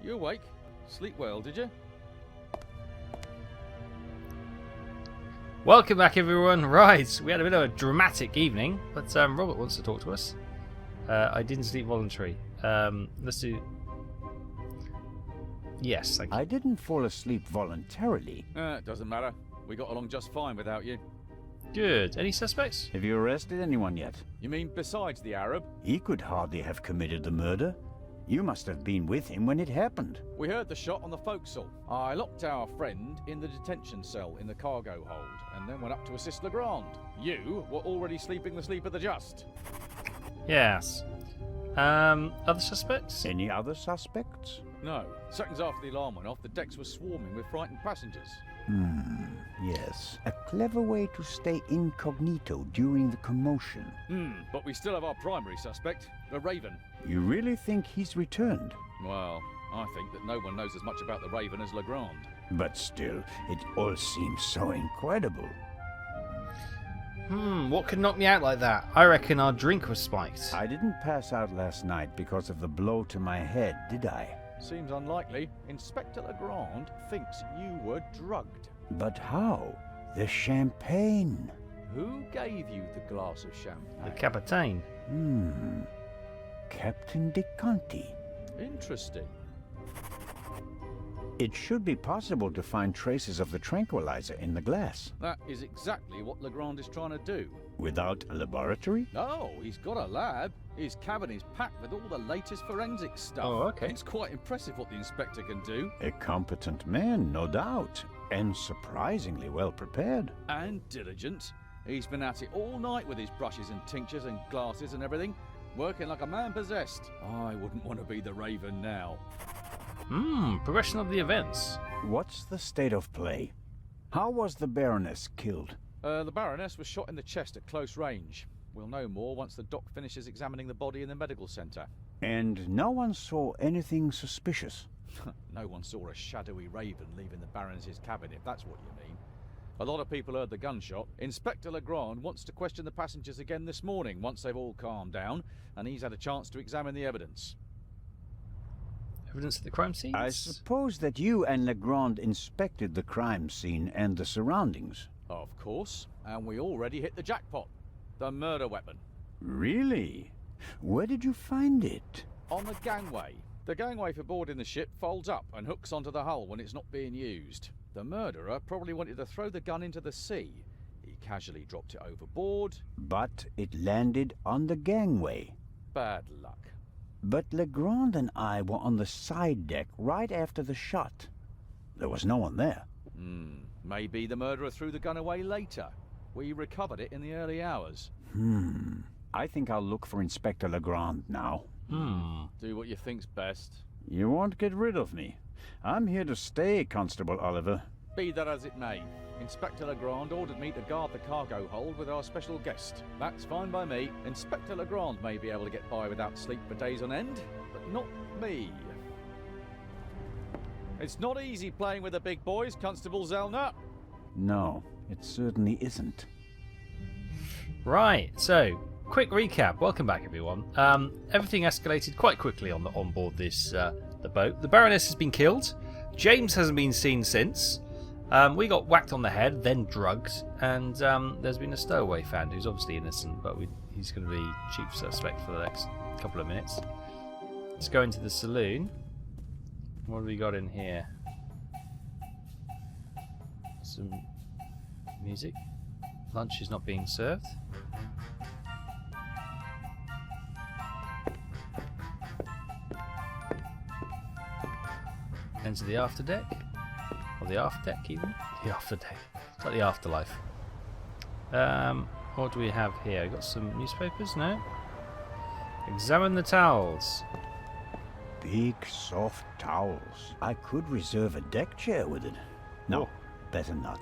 You awake? Sleep well, did you? Welcome back, everyone. Right, we had a bit of a dramatic evening, but Robert wants to talk to us. I didn't sleep voluntary. Let's do... Yes, thank you. I didn't fall asleep voluntarily. It doesn't matter. We got along just fine without you. Good. Any suspects? Have you arrested anyone yet? You mean besides the Arab? He could hardly have committed the murder. You must have been with him when it happened. We heard the shot on the forecastle. I locked our friend in the detention cell in the cargo hold, and then went up to assist Legrand. You were already sleeping the sleep of the just. Yes. Other suspects? Any other suspects? No. Seconds after the alarm went off, the decks were swarming with frightened passengers. Yes. A clever way to stay incognito during the commotion. But we still have our primary suspect, the Raven. You really think he's returned? Well, I think that no one knows as much about the Raven as Legrand. But still, it all seems so incredible. What could knock me out like that? I reckon our drink was spiked. I didn't pass out last night because of the blow to my head, did I? Seems unlikely. Inspector Legrand thinks you were drugged. But how? The champagne. Who gave you the glass of champagne? The Capitaine. Captain De Conti. Interesting. It should be possible to find traces of the tranquilizer in the glass. That is exactly what Legrand is trying to do. Without a laboratory? No, he's got a lab. His cabin is packed with all the latest forensic stuff. Oh, okay. It's quite impressive what the inspector can do. A competent man, no doubt. And surprisingly well prepared. And diligent. He's been at it all night with his brushes and tinctures and glasses and everything. Working like a man possessed. I wouldn't want to be the Raven now. Progression of the events. What's the state of play? How was the Baroness killed? The Baroness was shot in the chest at close range. We'll know more once the doc finishes examining the body in the medical centre. And no one saw anything suspicious? No one saw a shadowy Raven leaving the Baroness's cabin, if that's what you mean. A lot of people heard the gunshot. Inspector Legrand wants to question the passengers again this morning, once they've all calmed down, and he's had a chance to examine the evidence. Evidence of the crime scene? I suppose that you and Legrand inspected the crime scene and the surroundings. Of course, and we already hit the jackpot. The murder weapon. Really? Where did you find it? On the gangway. The gangway for boarding the ship folds up and hooks onto the hull when it's not being used. The murderer probably wanted to throw the gun into the sea. He casually dropped it overboard. But it landed on the gangway. Bad luck. But Legrand and I were on the side deck right after the shot. There was no one there. Maybe the murderer threw the gun away later. We recovered it in the early hours. I think I'll look for Inspector Legrand now. Do what you think's best. You won't get rid of me. I'm here to stay, Constable Oliver. Be that as it may, Inspector Legrand ordered me to guard the cargo hold with our special guest. That's fine by me. Inspector Legrand may be able to get by without sleep for days on end, but not me. It's not easy playing with the big boys, Constable Zellner. No, it certainly isn't. Right, so quick recap. Welcome back, everyone. Everything escalated quite quickly on board this the boat. The Baroness has been killed. James hasn't been seen since. We got whacked on the head, then drugged, and there's been a stowaway found who's obviously innocent, but he's going to be chief suspect for the next couple of minutes. Let's go into the saloon. What have we got in here? Some music. Lunch is not being served. Enter the afterdeck. Or the afterdeck even? The afterdeck. It's like the afterlife. What do we have here? We've got some newspapers, no? Examine the towels. Big, soft towels. I could reserve a deck chair with it. No, better not.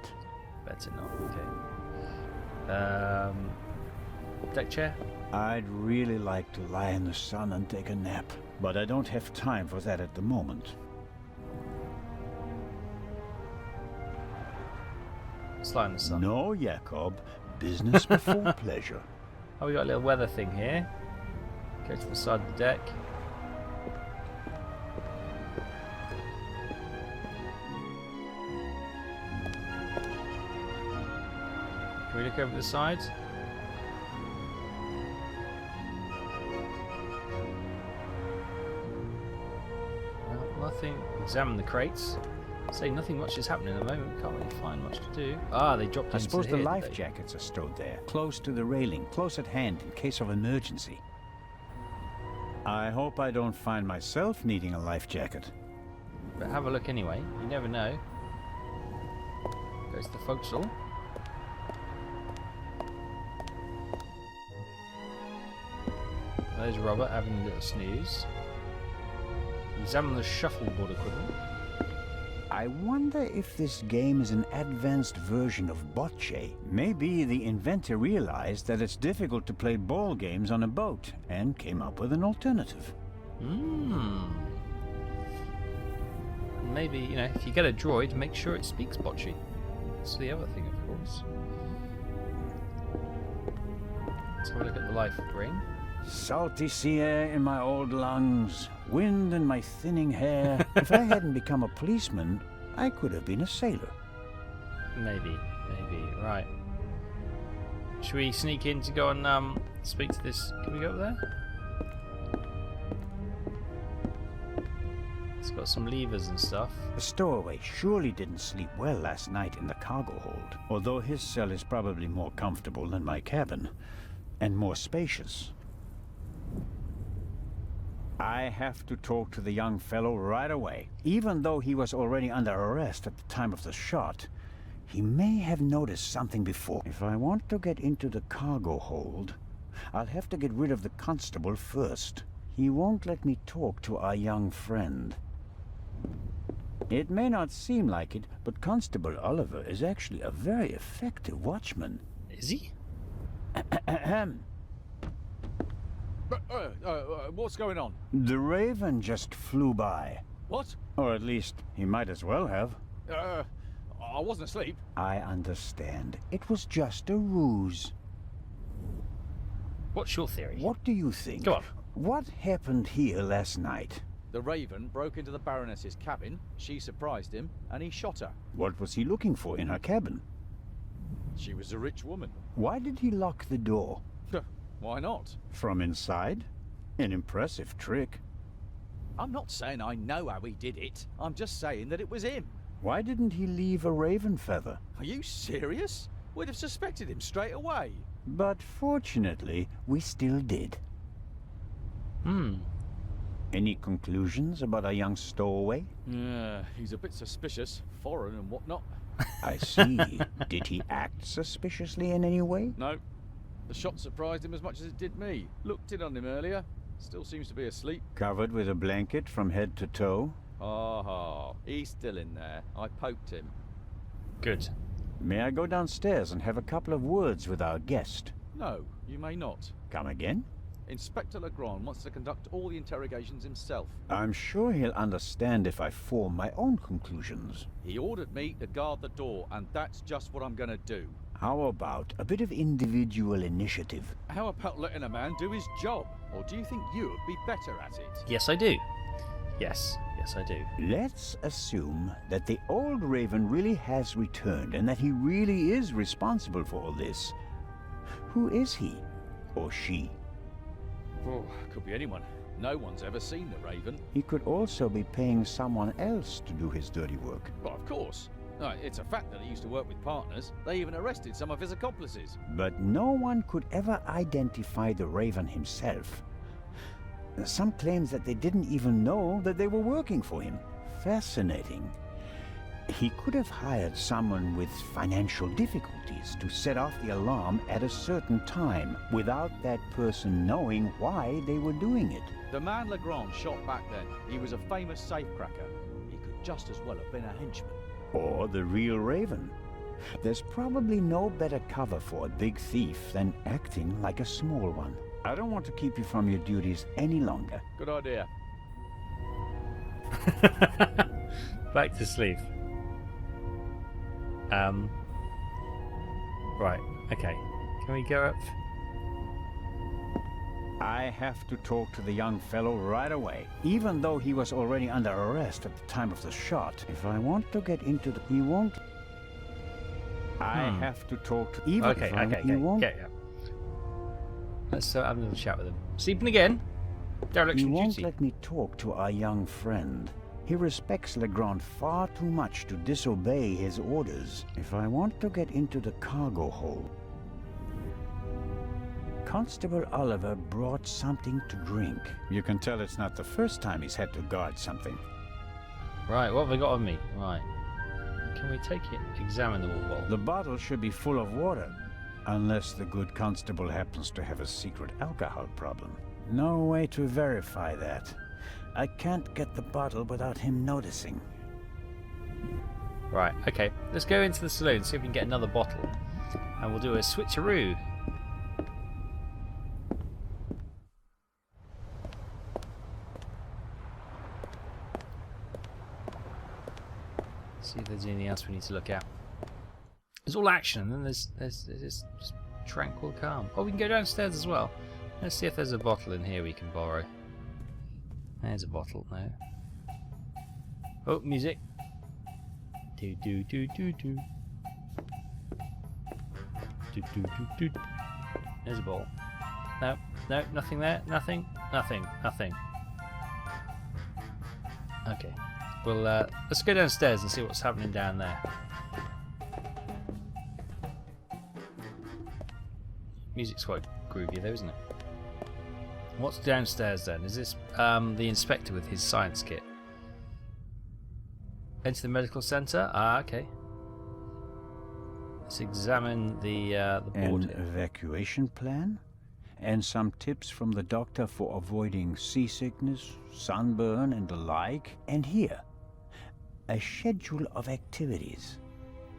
Better not, okay. Deck chair? I'd really like to lie in the sun and take a nap, but I don't have time for that at the moment. Let's lie in the sun. No, Jakob. Business before pleasure. Oh, we got a little weather thing here. Go to the side of the deck. Can we look over the side? Well, nothing. Examine the crates. Say nothing much is happening at the moment. Can't really find much to do. Ah, they dropped I into suppose the here, life did they? jackets are stowed there, close to the railing, close at hand in case of emergency. I hope I don't find myself needing a life jacket. But have a look anyway. You never know. Goes the forecastle. There's Robert having a little snooze. Examine the shuffleboard equipment. I wonder if this game is an advanced version of bocce. Maybe the inventor realized that it's difficult to play ball games on a boat and came up with an alternative. Maybe, you know, if you get a droid, make sure it speaks bocce. That's the other thing, of course. Let's have a look at the life ring. Salty sea air in my old lungs, wind in my thinning hair. If I hadn't become a policeman, I could have been a sailor. Maybe, right. Should we sneak in to go and speak to this? Can we go up there? It's got some levers and stuff. The stowaway surely didn't sleep well last night in the cargo hold, although his cell is probably more comfortable than my cabin, and more spacious. I have to talk to the young fellow right away. Even though he was already under arrest at the time of the shot, he may have noticed something before. If I want to get into the cargo hold, I'll have to get rid of the constable first. He won't let me talk to our young friend. It may not seem like it, but Constable Oliver is actually a very effective watchman. Is he? What's going on? The Raven just flew by. What? Or at least, he might as well have. I wasn't asleep. I understand. It was just a ruse. What's your theory? What do you think? Go on. What happened here last night? The Raven broke into the Baroness's cabin, she surprised him, and he shot her. What was he looking for in her cabin? She was a rich woman. Why did he lock the door? Why not? From inside? An impressive trick. I'm not saying I know how he did it. I'm just saying that it was him. Why didn't he leave a raven feather? Are you serious? We'd have suspected him straight away. But fortunately, we still did. Any conclusions about our young stowaway? Yeah, he's a bit suspicious, foreign and whatnot. I see. Did he act suspiciously in any way? No. The shot surprised him as much as it did me. Looked in on him earlier. Still seems to be asleep. Covered with a blanket from head to toe? He's still in there. I poked him. Good. May I go downstairs and have a couple of words with our guest? No, you may not. Come again? Inspector Legrand wants to conduct all the interrogations himself. I'm sure he'll understand if I form my own conclusions. He ordered me to guard the door, and that's just what I'm gonna do. How about a bit of individual initiative? How about letting a man do his job? Or do you think you would be better at it? Yes, I do. Yes, I do. Let's assume that the old Raven really has returned and that he really is responsible for all this. Who is he? Or she? Oh, could be anyone. No one's ever seen the Raven. He could also be paying someone else to do his dirty work. Well, of course. It's a fact that he used to work with partners. They even arrested some of his accomplices. But no one could ever identify the Raven himself. Some claims that they didn't even know that they were working for him. Fascinating. He could have hired someone with financial difficulties to set off the alarm at a certain time without that person knowing why they were doing it. The man Legrand shot back then, he was a famous safecracker. He could just as well have been a henchman. Or the real Raven. There's probably no better cover for a big thief than acting like a small one. I don't want to keep you from your duties any longer. Good idea. Back to sleep. Right, okay. Can we go up? I have to talk to the young fellow right away, even though he was already under arrest at the time of the shot. If I want to get into the... he won't... I have to talk to... Even Okay. you won't... Yeah. Let's have a little chat with him. Sleeping again? He Dereliction won't duty. let me talk to our young friend. He respects Legrand far too much to disobey his orders. If I want to get into the cargo hold... Constable Oliver brought something to drink. You can tell it's not the first time he's had to guard something. Right, what have they got on me? Right. Can we take it? Examine the water bottle. The bottle should be full of water, unless the good constable happens to have a secret alcohol problem. No way to verify that. I can't get the bottle without him noticing. Right, okay. Let's go into the saloon, see if we can get another bottle. And we'll do a switcheroo. See if there's anything else we need to look at. There's all action, and then there's this just tranquil calm. Oh, we can go downstairs as well. Let's see if there's a bottle in here we can borrow. There's a bottle, no. Oh, music. Do do do do do. Do do do do. There's a ball. No, nothing there. Nothing. Okay. Well, let's go downstairs and see what's happening down there. Music's quite groovy though, isn't it? What's downstairs then? Is this the inspector with his science kit? Enter the medical centre? Ah, okay. Let's examine the board. An evacuation plan? And some tips from the doctor for avoiding seasickness, sunburn and the like. And here, a schedule of activities.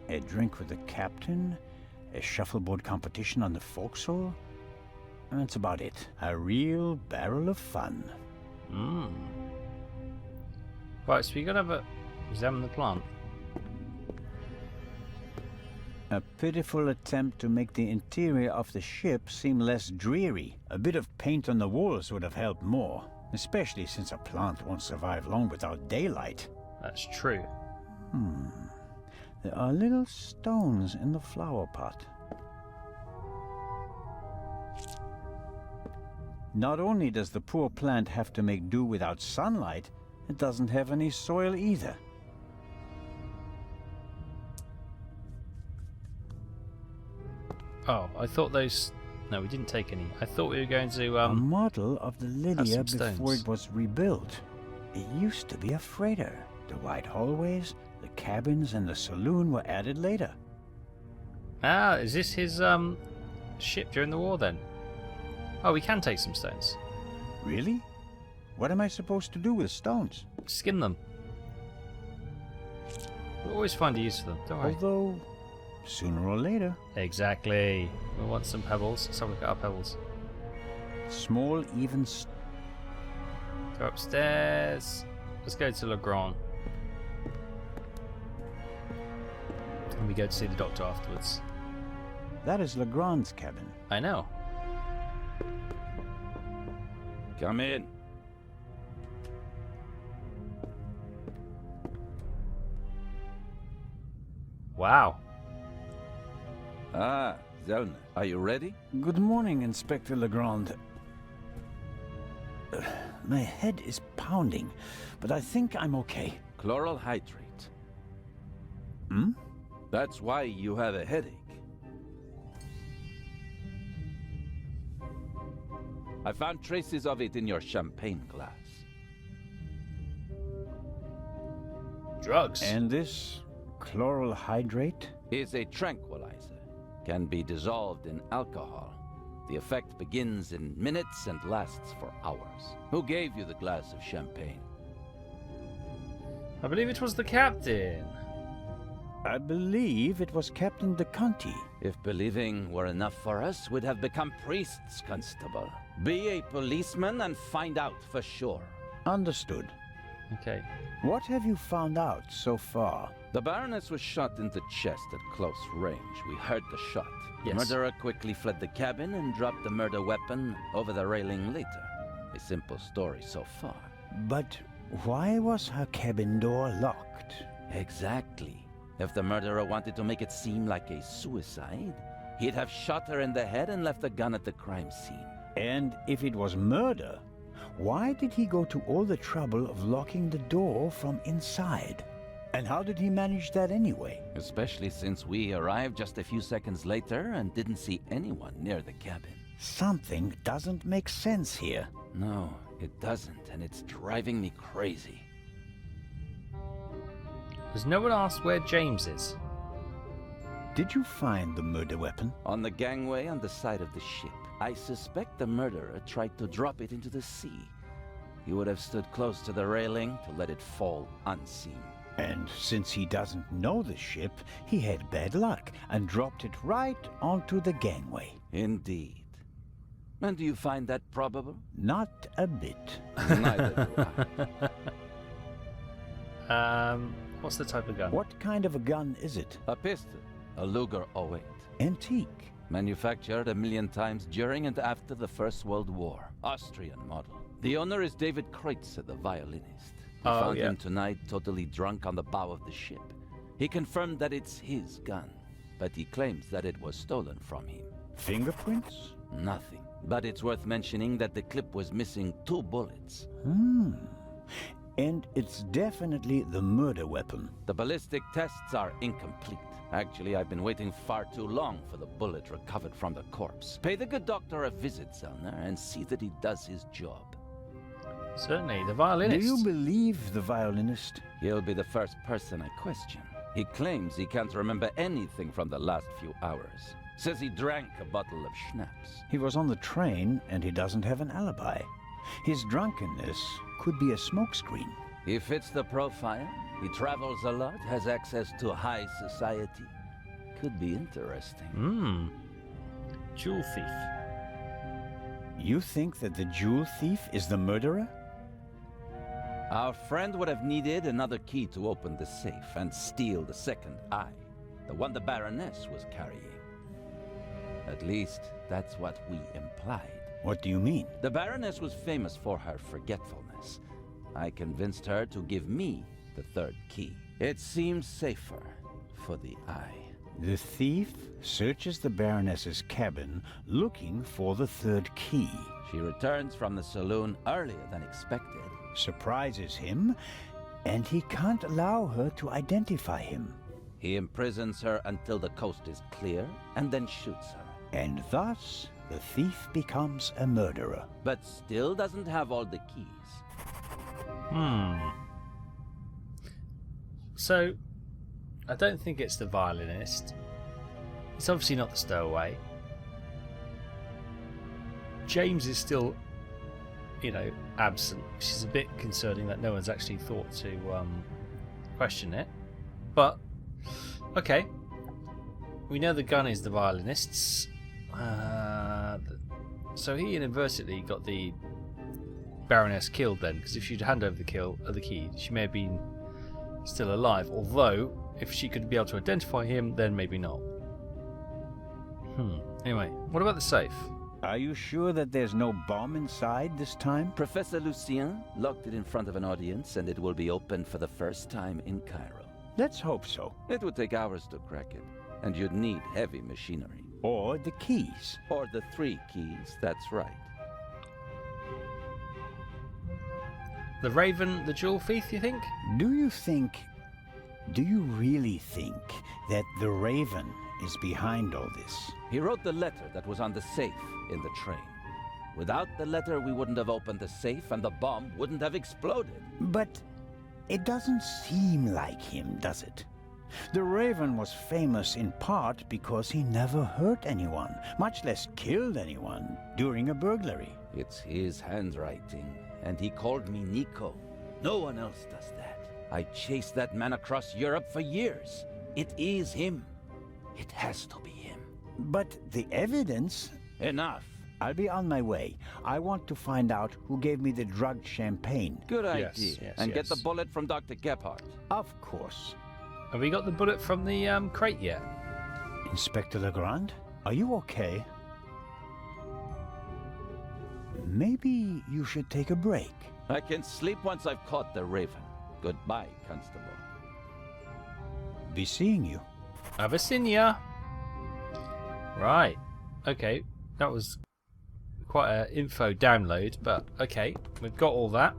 A drink with the captain, a shuffleboard competition on the forecastle. That's about it. A real barrel of fun. Right, so we're going to examine the plant. A pitiful attempt to make the interior of the ship seem less dreary. A bit of paint on the walls would have helped more, especially since a plant won't survive long without daylight. That's true. There are little stones in the flower pot. Not only does the poor plant have to make do without sunlight, it doesn't have any soil either. Oh, I thought those... No, we didn't take any. I thought we were going to... A model of the Lydia some before stones. it was rebuilt. It used to be a freighter. The wide hallways, the cabins, and the saloon were added later. Ah, is this his ship during the war then? Oh, we can take some stones. Really? What am I supposed to do with stones? Skim them. We'll always find a use for them, don't worry. Although, sooner or later. Exactly. We want some pebbles. Let's have a look at our pebbles. Small, even... Go upstairs. Let's go to Legrand. And we go to see the doctor afterwards. That is Legrand's cabin. I know. Come in. Wow. Ah, Zellner, are you ready? Good morning, Inspector Legrand. My head is pounding, but I think I'm okay. Chloral hydrate. Hmm? That's why you have a headache. I found traces of it in your champagne glass. Drugs. And this chloral hydrate? Is a tranquilizer. Can be dissolved in alcohol. The effect begins in minutes and lasts for hours. Who gave you the glass of champagne? I believe it was the captain. I believe it was Captain DeConti. If believing were enough for us, we'd have become priests, Constable. Be a policeman and find out for sure. Understood. Okay. What have you found out so far? The Baroness was shot in the chest at close range. We heard the shot. Yes. The murderer quickly fled the cabin and dropped the murder weapon over the railing later. A simple story so far. But why was her cabin door locked? Exactly. If the murderer wanted to make it seem like a suicide, he'd have shot her in the head and left the gun at the crime scene. And if it was murder, why did he go to all the trouble of locking the door from inside? And how did he manage that anyway? Especially since we arrived just a few seconds later and didn't see anyone near the cabin. Something doesn't make sense here. No, it doesn't, and it's driving me crazy. Has no one asked where James is? Did you find the murder weapon? On the gangway on the side of the ship. I suspect the murderer tried to drop it into the sea. He would have stood close to the railing to let it fall unseen. And since he doesn't know the ship, he had bad luck and dropped it right onto the gangway. Indeed. And do you find that probable? Not a bit. Neither do I. What's the type of gun? What kind of a gun is it? A pistol. A Luger 08. Antique. Manufactured 1,000,000 times during and after the First World War. Austrian model. The owner is David Kreutzer, the violinist. We found him tonight totally drunk on the bow of the ship. He confirmed that it's his gun, but he claims that it was stolen from him. Fingerprints? Nothing. But it's worth mentioning that the clip was missing 2 bullets. And it's definitely the murder weapon. The ballistic tests are incomplete. Actually, I've been waiting far too long for the bullet recovered from the corpse. Pay the good doctor a visit, Zellner, and see that he does his job. Certainly, the violinist. Do you believe the violinist? He'll be the first person I question. He claims he can't remember anything from the last few hours. Says he drank a bottle of schnapps. He was on the train and he doesn't have an alibi. His drunkenness could be a smokescreen. He fits the profile. He travels a lot, has access to high society. Could be interesting. Jewel thief. You think that the jewel thief is the murderer? Our friend would have needed another key to open the safe and steal the second eye, the one the Baroness was carrying. At least, that's what we implied. What do you mean? The Baroness was famous for her forgetfulness. I convinced her to give me the third key. It seems safer for the eye. The thief searches the Baroness's cabin looking for the third key. She returns from the saloon earlier than expected. Surprises him, and he can't allow her to identify him. He imprisons her until the coast is clear, and then shoots her. And thus, the thief becomes a murderer. But still doesn't have all the keys. So, I don't think it's the violinist. It's obviously not the stowaway. James is still, absent, which is a bit concerning that no one's actually thought to question it. But, okay. We know the gun is the violinist's. So he inadvertently got the Baroness killed then, because if she'd hand over the key, she may have been still alive. Although, if she could be able to identify him, then maybe not. Anyway, what about the safe? Are you sure that there's no bomb inside this time? Professor Lucien locked it in front of an audience, and it will be opened for the first time in Cairo. Let's hope so. It would take hours to crack it, and you'd need heavy machinery. Or the keys. Or the 3 keys, that's right. The Raven, the jewel thief, you think? Do you really think that the Raven is behind all this? He wrote the letter that was on the safe in the train. Without the letter, we wouldn't have opened the safe and the bomb wouldn't have exploded. But it doesn't seem like him, does it? The Raven was famous in part because he never hurt anyone, much less killed anyone, during a burglary. It's his handwriting, and he called me Nico. No one else does that. I chased that man across Europe for years. It is him. It has to be him. But the evidence... Enough. I'll be on my way. I want to find out who gave me the drugged champagne. Good idea. Yes, and get the bullet from Dr. Gebhardt. Of course. Have we got the bullet from the crate yet? Inspector Legrand, are you okay? Maybe you should take a break. I can sleep once I've caught the Raven. Goodbye, Constable. be seeing you. Abyssinia. Right. Okay. That was quite an info download, but okay. We've got all that.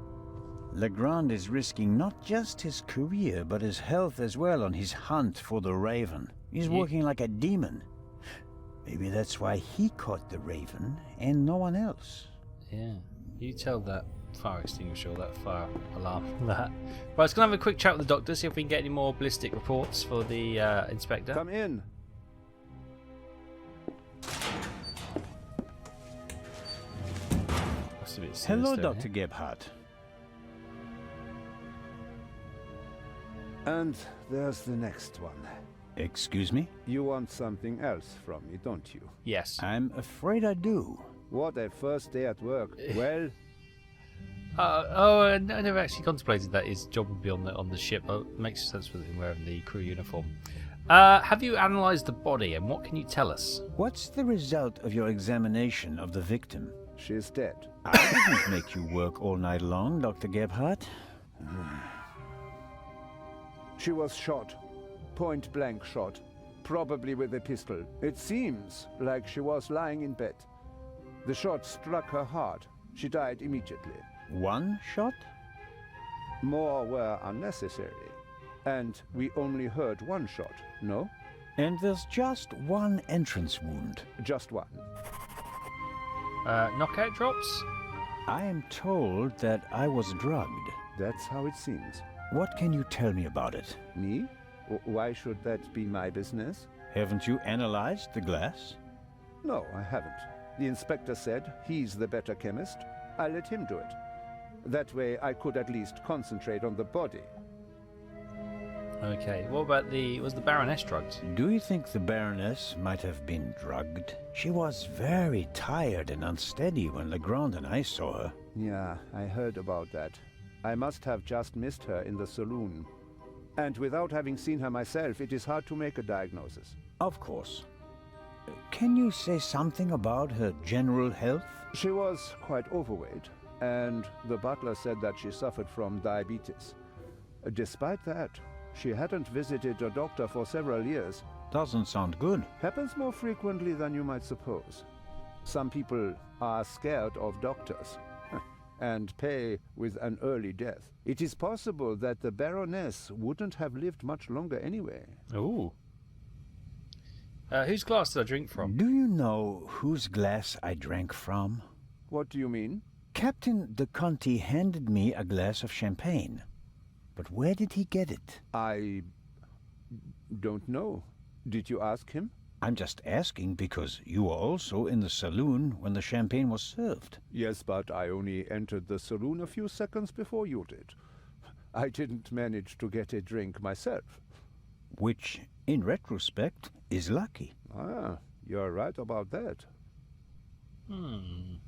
Legrand is risking not just his career, but his health as well on his hunt for the Raven. He's working like a demon. Maybe that's why he caught the Raven and no one else. Yeah. You tell that fire extinguisher or that fire alarm that. Right, let's go have a quick chat with the doctor, see if we can get any more ballistic reports for the inspector. Come in. That's a bit Hello, sinister, Dr. Gebhardt. And there's the next one. Excuse me? You want something else from me, don't you? Yes. I'm afraid I do. What a first day at work. Well, I never actually contemplated that his job would be on the ship. Oh, it makes sense with him wearing the crew uniform. Have you analysed the body, and what can you tell us? What's the result of your examination of the victim? she's dead. I didn't make you work all night long, Dr. Gebhardt. She was shot. Point-blank shot. Probably with a pistol. It seems like she was lying in bed. The shot struck her heart. She died immediately. One shot? More were unnecessary. And we only heard one shot, no? And there's just one entrance wound. Just one. Knockout drops? I am told that I was drugged. That's how it seems. What can you tell me about it? Me? Why should that be my business? Haven't you analyzed the glass? No, I haven't. The inspector said he's the better chemist. I let him do it. That way I could at least concentrate on the body. Okay, what about was the Baroness drugged? Do you think the Baroness might have been drugged? She was very tired and unsteady when Legrand and I saw her. Yeah, I heard about that. I must have just missed her in the saloon. And without having seen her myself, it is hard to make a diagnosis. Of course. Can you say something about her general health? She was quite overweight, and the butler said that she suffered from diabetes. Despite that, she hadn't visited a doctor for several years. Doesn't sound good. Happens more frequently than you might suppose. Some people are scared of doctors and pay with an early death. It is possible that the Baroness wouldn't have lived much longer anyway. Ooh. Whose glass did I drink from? Do you know whose glass I drank from? What do you mean? Captain de Conti handed me a glass of champagne. But where did he get it? I don't know. Did you ask him? I'm just asking because you were also in the saloon when the champagne was served. Yes, but I only entered the saloon a few seconds before you did. I didn't manage to get a drink myself. Which, in retrospect, is lucky. Ah, you're right about that.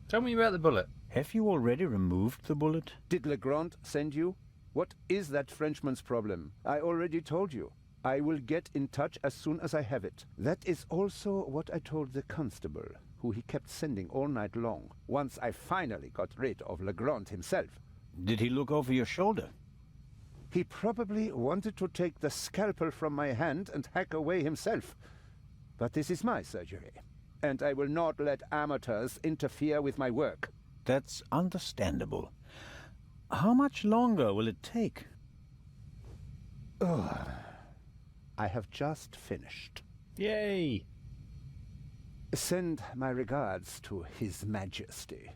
Tell me about the bullet. Have you already removed the bullet? Did Legrand send you? What is that Frenchman's problem? I already told you. I will get in touch as soon as I have it. That is also what I told the constable, who he kept sending all night long, once I finally got rid of Legrand himself. Did he look over your shoulder? He probably wanted to take the scalpel from my hand and hack away himself. But this is my surgery, and I will not let amateurs interfere with my work. That's understandable. How much longer will it take? I have just finished. Yay! Send my regards to His Majesty.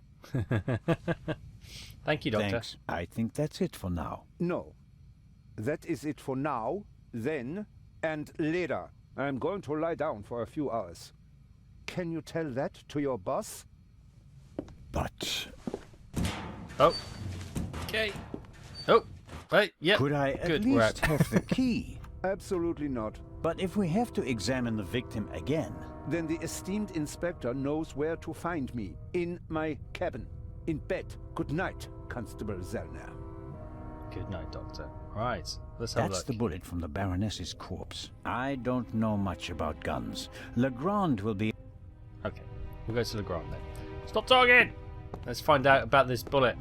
Thank you, Doctor. Thanks. I think that's it for now. No. That is it for now, then, and later. I'm going to lie down for a few hours. Can you tell that to your boss? But Oh. Okay. Oh. Right. Yep. could I at Good. We're least out. have the key? Absolutely not. But if we have to examine the victim again... Then the esteemed inspector knows where to find me. In my cabin. In bed. Good night, Constable Zellner. Good night, Doctor. Right. Let's have a That's look. the bullet from the Baroness's corpse. I don't know much about guns. Legrand will be... Okay. We'll go to Legrand then. Stop talking! Let's find out about this bullet.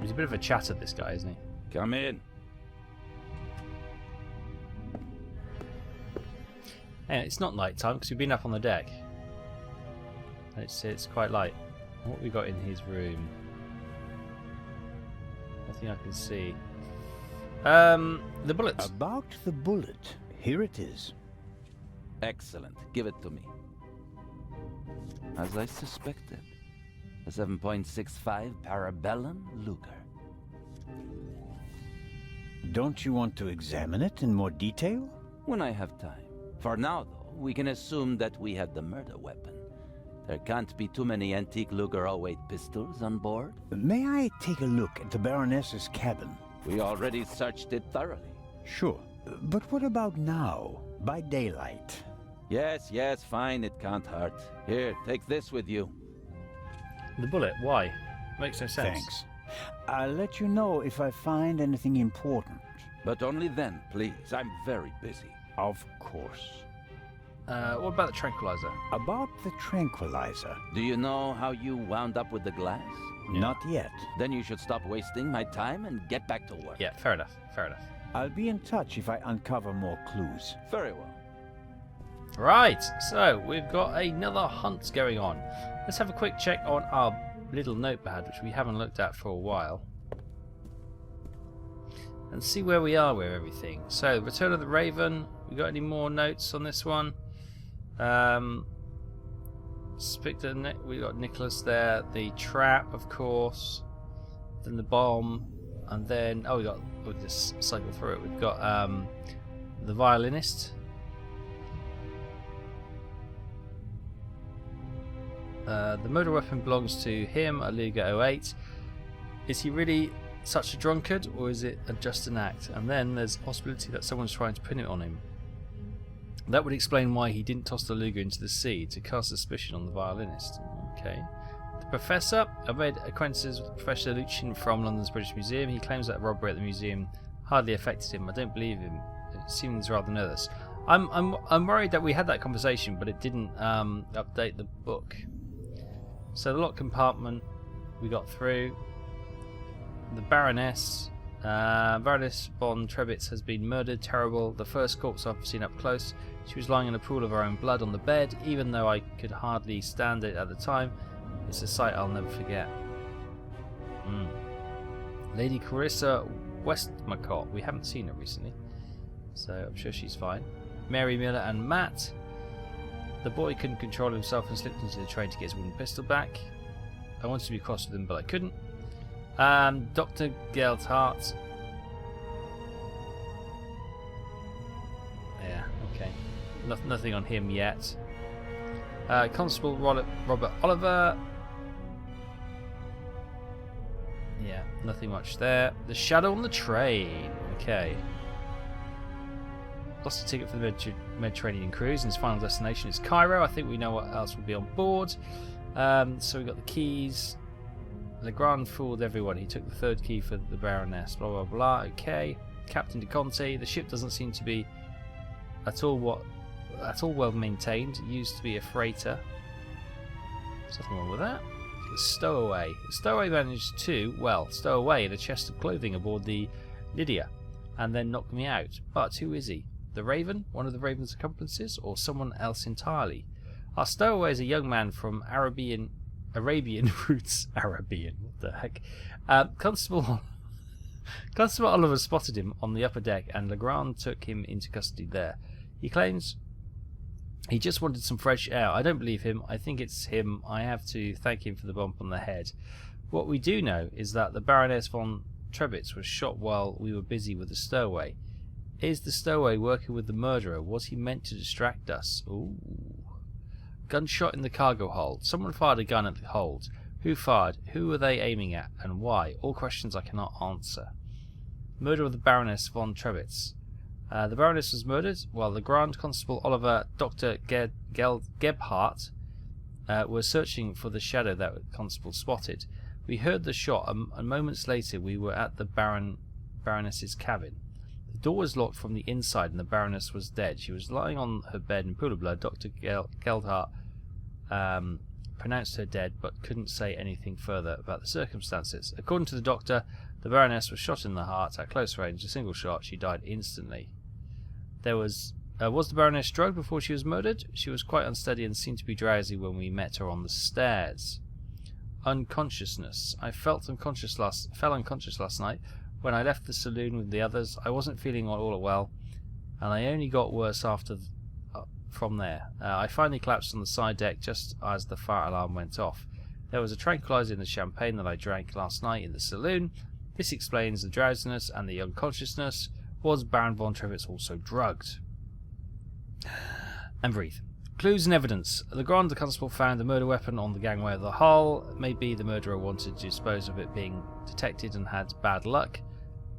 He's a bit of a chatter, this guy, isn't he? Come in. And it's not night time because we've been up on the deck. It's quite light. What we got in his room? Nothing I can see. The bullets. About the bullet. Here it is. Excellent. Give it to me. As I suspected, a 7.65 Parabellum Luger. Don't you want to examine it in more detail? When I have time. For now, though, we can assume that we had the murder weapon. There can't be too many antique Luger 08 pistols on board. May I take a look at the Baroness's cabin? We already searched it thoroughly. Sure. But what about now, by daylight? Yes, fine, it can't hurt. Here, take this with you. The bullet. Why? Makes no sense. Thanks. I'll let you know if I find anything important. But only then, please. I'm very busy. Of course. What about the tranquilizer? About the tranquilizer. Do you know how you wound up with the glass? Yeah. Not yet. Then you should stop wasting my time and get back to work. Yeah, fair enough. Fair enough. I'll be in touch if I uncover more clues. Very well. Right, so we've got another hunt going on. Let's have a quick check on our little notepad, which we haven't looked at for a while, and see where we are with everything. So, Return of the Raven. We got any more notes on this one? We got Nicholas there. The trap, of course. Then the bomb, and then we'll just cycle through it. We've got the violinist. The murder weapon belongs to him, a Luger 08. Is he really such a drunkard, or is it just an act? And then there's the possibility that someone's trying to pin it on him. That would explain why he didn't toss the Luger into the sea, to cast suspicion on the violinist. Okay. The Professor. I've made acquaintances with Professor Lucien from London's British Museum. He claims that a robbery at the museum hardly affected him. I don't believe him. It seems rather nervous. I'm worried that we had that conversation, but it didn't update the book. So the lock compartment we got through. The Baroness. Baroness von Trebitz has been murdered. Terrible. The first corpse I've seen up close. She was lying in a pool of her own blood on the bed. Even though I could hardly stand it at the time, it's a sight I'll never forget. Lady Clarissa Westmacott. We haven't seen her recently, so I'm sure she's fine. Mary Miller and Matt. The boy couldn't control himself and slipped into the train to get his wooden pistol back. I wanted to be cross with him, but I couldn't. Dr. Geldhart. Yeah, okay. Nothing on him yet. Constable Robert Oliver. Yeah, nothing much there. The Shadow on the Train. Okay. Lost a ticket for the Mediterranean cruise, and his final destination is Cairo. I think we know what else will be on board. So we got the keys. Legrand fooled everyone. He took the third key for the Baroness. Blah blah blah. Okay. Captain de Conte. The ship doesn't seem to be at all well maintained. It used to be a freighter. There's nothing wrong with that. The stowaway. The stowaway managed to stow away in a chest of clothing aboard the Lydia, and then knock me out. But who is he? The Raven? One of the Raven's accomplices? Or someone else entirely? Our stowaway is a young man from Arabian roots. Arabian, what the heck? Constable Oliver spotted him on the upper deck, and Legrand took him into custody there. He claims he just wanted some fresh air. I don't believe him. I think it's him. I have to thank him for the bump on the head. What we do know is that the Baroness von Trebitz was shot while we were busy with the stowaway. Is the stowaway working with the murderer? Was he meant to distract us? Ooh. Gunshot in the cargo hold. Someone fired a gun at the hold. Who fired? Who were they aiming at? And why? All questions I cannot answer. Murder of the Baroness von Trebitz. The Baroness was murdered while the Grand Constable Oliver, Dr. Gebhardt, were searching for the shadow that the Constable spotted. We heard the shot, and moments later we were at the Baroness's cabin. The door was locked from the inside, and the Baroness was dead. She was lying on her bed in a pool of blood. Dr. Geldhart pronounced her dead, but couldn't say anything further about the circumstances. According to the doctor, the Baroness was shot in the heart at close range, a single shot. She died instantly. There was Was the Baroness drugged before she was murdered? She was quite unsteady and seemed to be drowsy when we met her on the stairs. Unconsciousness. I fell unconscious last night. When I left the saloon with the others, I wasn't feeling all well, and I only got worse from there. I finally collapsed on the side deck just as the fire alarm went off. There was a tranquilizer in the champagne that I drank last night in the saloon. This explains the drowsiness and the unconsciousness. Was Baron von Trevitz also drugged? And breathe. Clues and evidence. Legrand, the constable, found the murder weapon on the gangway of the hull. Maybe the murderer wanted to dispose of it being detected and had bad luck,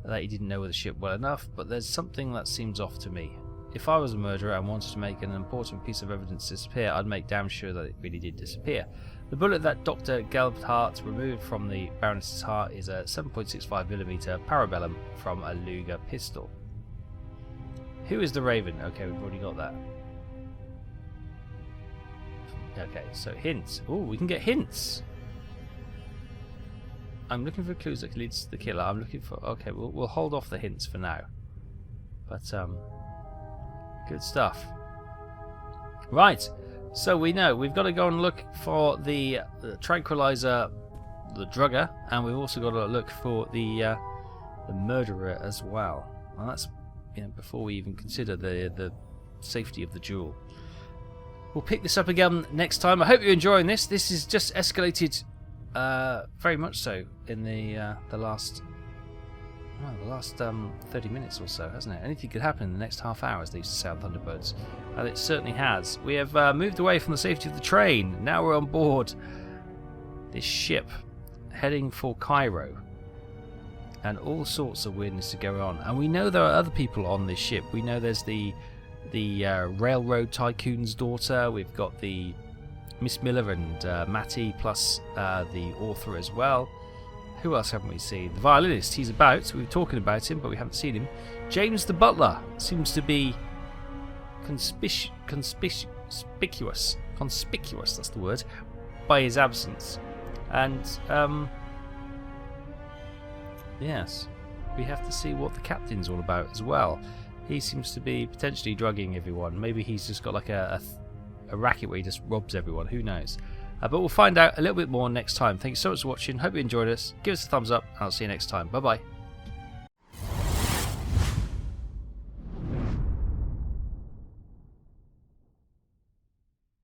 that he didn't know the ship well enough, but there's something that seems off to me. If I was a murderer and wanted to make an important piece of evidence disappear, I'd make damn sure that it really did disappear. The bullet that Dr. Gelbhardt removed from the Baroness's heart is a 7.65mm Parabellum from a Luger pistol. Who is the Raven? Okay, we've already got that. Okay, so hints. Oh, we can get hints. I'm looking for clues that leads to the killer. I'm looking for... Okay, we'll hold off the hints for now. But, good stuff. Right, so we know we've got to go and look for the tranquilizer, the drugger, and we've also got to look for the murderer as well. And that's, you know, before we even consider the safety of the duel. We'll pick this up again next time. I hope you're enjoying this. This is just escalated very much so in the last 30 minutes or so, hasn't it? Anything could happen in the next half hour, as they used to say on Thunderbirds. And it certainly has. We have moved away from the safety of the train. Now we're on board this ship heading for Cairo. And all sorts of weirdness to go on. And we know there are other people on this ship. We know there's the railroad tycoon's daughter. We've got the Miss Miller and Matty, plus the author as well. Who else haven't we seen? The violinist, he's about. We were talking about him, but we haven't seen him. James the butler seems to be conspicuous, that's the word, by his absence. And, yes, we have to see what the captain's all about as well. He seems to be potentially drugging everyone. Maybe he's just got like a racket where he just robs everyone. Who knows? But we'll find out a little bit more next time. Thank you so much for watching. Hope you enjoyed us. Give us a thumbs up, and I'll see you next time. Bye-bye.